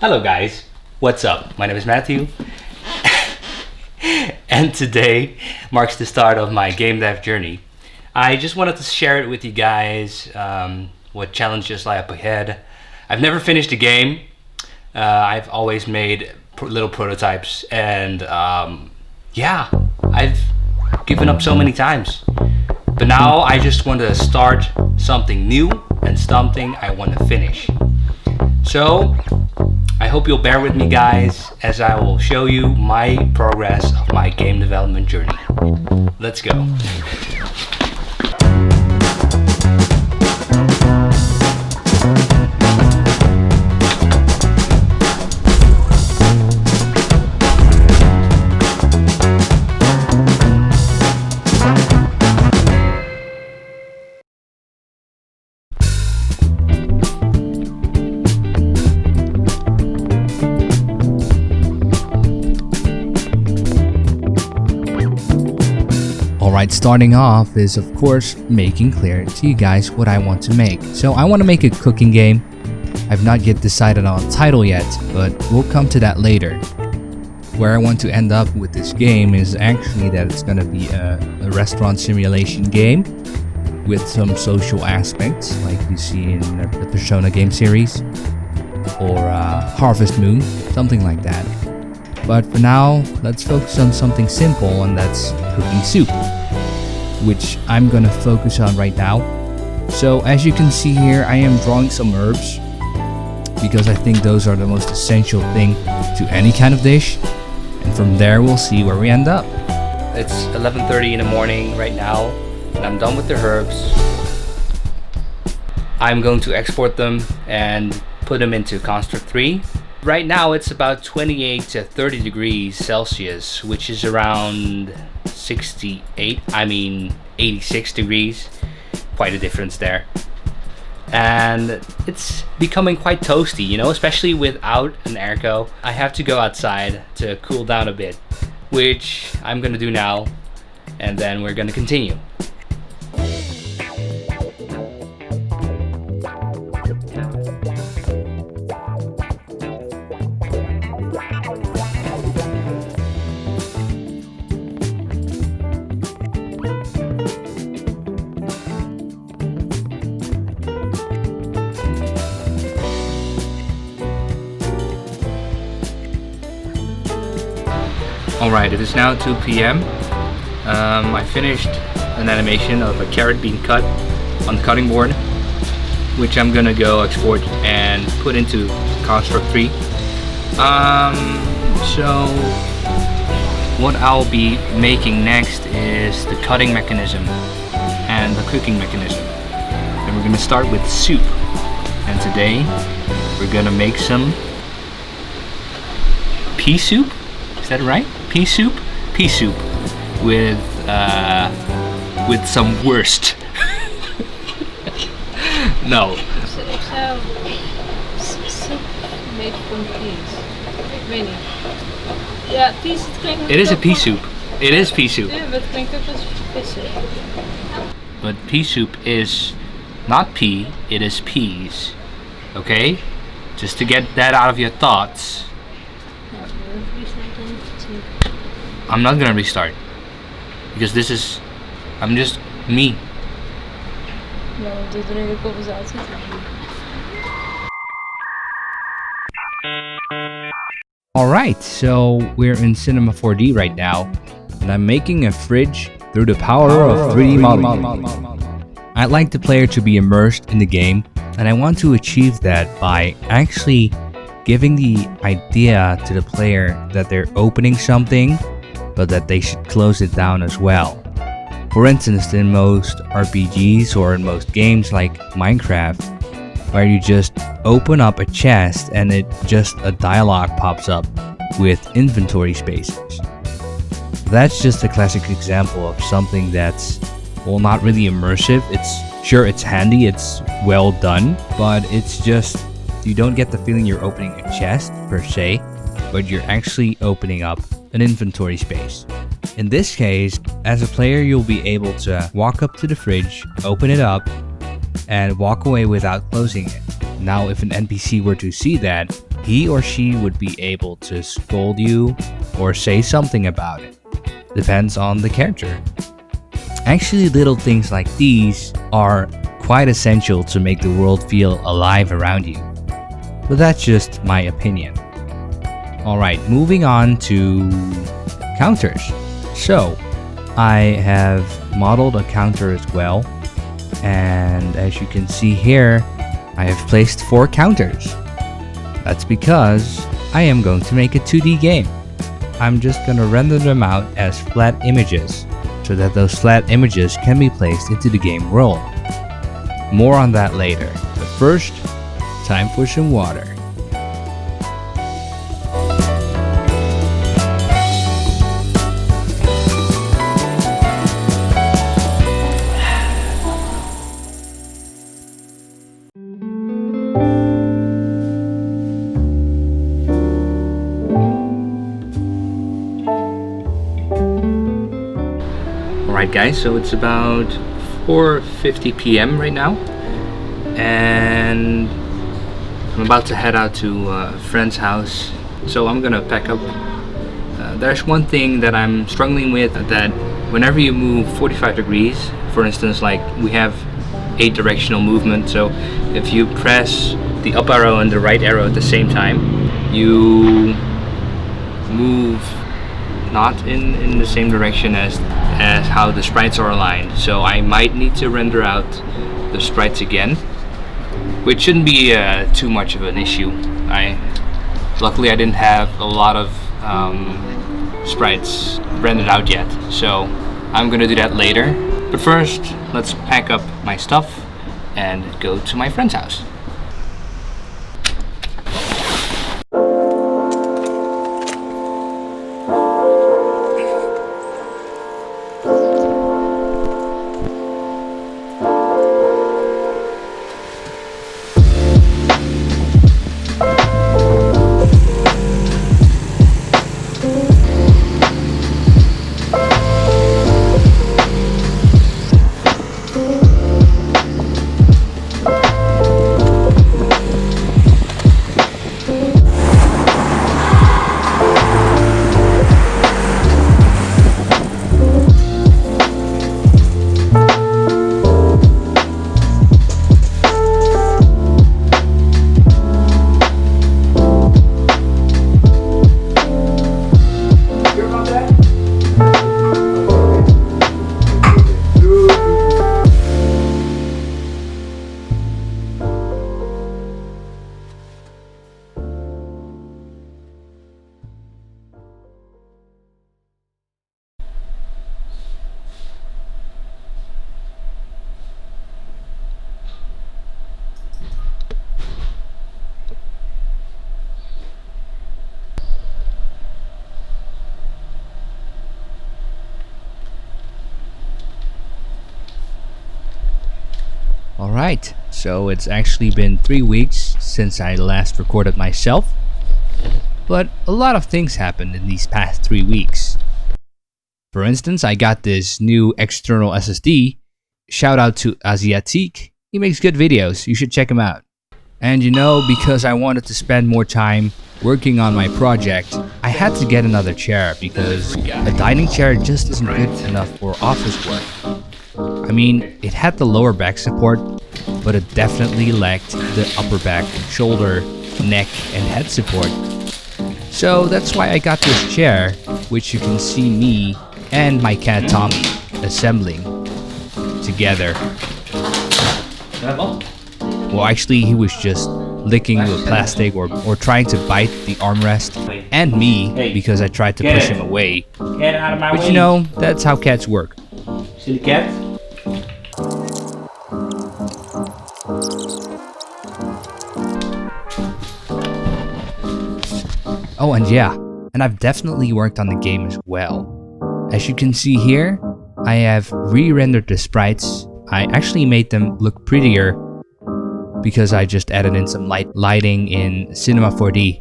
Hello guys, what's up? My name is Matthew and today marks the start of my game dev journey. I just wanted to share it with you guys, what challenges lie up ahead. I've never finished a game. I've always made little prototypes and yeah, I've given up so many times. But now I just want to start something new and something I want to finish. So I hope you'll bear with me guys as I will show you my progress of my game development journey. Let's go. Alright, starting off is of course making clear to you guys what I want to make. So I want to make a cooking game. I've not yet decided on a title yet, but we'll come to that later. Where I want to end up with this game is actually that it's going to be a restaurant simulation game with some social aspects like you see in the Persona game series or Harvest Moon, something like that. But for now, let's focus on something simple, and that's cooking soup, which I'm gonna focus on right now. So as you can see here, I am drawing some herbs because I think those are the most essential thing to any kind of dish, and from there we'll see where we end up. It's 11:30 in the morning right now and I'm done with the herbs. I'm going to export them and put them into Construct 3. Right now it's about 28 to 30 degrees Celsius, which is around 86 degrees. Quite a difference there. And it's becoming quite toasty, you know, especially without an airco. I have to go outside to cool down a bit, which I'm gonna do now, and then we're gonna continue. Alright, it is now 2 p.m. I finished an animation of a carrot being cut on the cutting board, which I'm gonna go export and put into Construct 3. So what I'll be making next is the cutting mechanism and the cooking mechanism. And we're gonna start with soup. And today we're gonna make some pea soup. Is that right? Pea soup? Pea soup with some wurst. No. Soup made from peas. Ik weet niet. Ja, peas, het klinkt It is a pea soup. It is pea soup. Ja, maar het klinkt ook als vissen. But pea soup is not pea, it is peas. Okay? Just to get that out of your thoughts. I'm not gonna restart because I'm just me. Nou, dit er in de conversatie. Alright, so we're in Cinema 4D right now, and I'm making a fridge through the power of 3D modeling. I'd like the player to be immersed in the game, and I want to achieve that by actually giving the idea to the player that they're opening something, but that they should close it down as well. For instance, in most RPGs or in most games like Minecraft, where you just open up a chest and just a dialogue pops up with inventory spaces. That's just a classic example of something that's, well, not really immersive. It's handy, it's well done, but it's just, you don't get the feeling you're opening a chest per se, but you're actually opening up an inventory space. In this case, as a player, you'll be able to walk up to the fridge, open it up, and walk away without closing it. Now, if an NPC were to see that, he or she would be able to scold you or say something about it. Depends on the character. Actually, little things like these are quite essential to make the world feel alive around you. But that's just my opinion. Alright, moving on to counters. So, I have modeled a counter as well. And as you can see here, I have placed 4 counters. That's because I am going to make a 2D game. I'm just going to render them out as flat images so that those flat images can be placed into the game world. More on that later, but first, time for some water. Alright guys, so it's about 4:50 p.m. right now, and I'm about to head out to a friend's house, so I'm gonna pack up. There's one thing that I'm struggling with, that whenever you move 45 degrees, for instance, like we have 8 directional movement, so if you press the up arrow and the right arrow at the same time, you move not in the same direction as how the sprites are aligned. So I might need to render out the sprites again, which shouldn't be too much of an issue. Luckily I didn't have a lot of sprites rendered out yet, so I'm gonna do that later. But first, let's pack up my stuff and go to my friend's house. Alright, so it's actually been 3 weeks since I last recorded myself, but a lot of things happened in these past 3 weeks. For instance, I got this new external SSD. Shout out to Asiatique, he makes good videos, you should check him out. And you know, because I wanted to spend more time working on my project, I had to get another chair because a dining chair just isn't good enough for office work. I mean, it had the lower back support, but it definitely lacked the upper back, shoulder, neck, and head support. So that's why I got this chair, which you can see me and my cat Tommy assembling together. Well, actually, he was just licking the plastic or trying to bite the armrest, and me because I tried to push him away. Get out of my way. But you know, that's how cats work. Silly cat. Oh, and yeah, and I've definitely worked on the game as well. As you can see here, I have re-rendered the sprites. I actually made them look prettier because I just added in some lighting in Cinema 4D.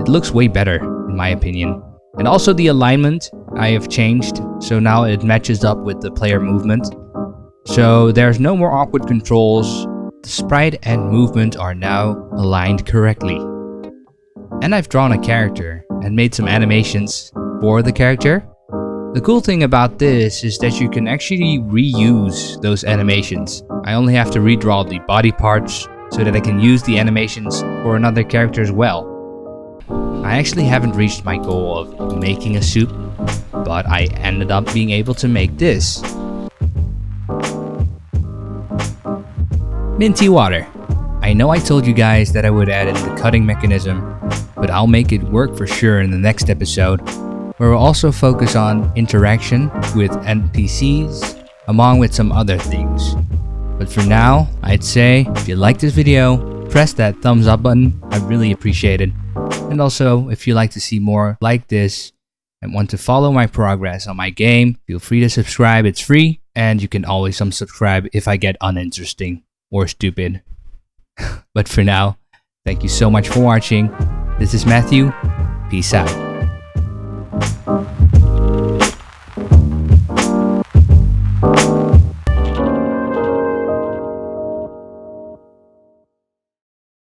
It looks way better, in my opinion. And also the alignment I have changed, so now it matches up with the player movement. So there's no more awkward controls. The sprite and movement are now aligned correctly. And I've drawn a character and made some animations for the character. The cool thing about this is that you can actually reuse those animations. I only have to redraw the body parts so that I can use the animations for another character as well. I actually haven't reached my goal of making a soup, but I ended up being able to make this. Minty water. I know I told you guys that I would add in the cutting mechanism, but I'll make it work for sure in the next episode, where we'll also focus on interaction with NPCs, along with some other things. But for now, I'd say if you like this video, press that thumbs up button, I'd really appreciate it. And also, if you'd like to see more like this and want to follow my progress on my game, feel free to subscribe, it's free, and you can always unsubscribe if I get uninteresting or stupid. But for now, thank you so much for watching. This is Matthew. Peace out.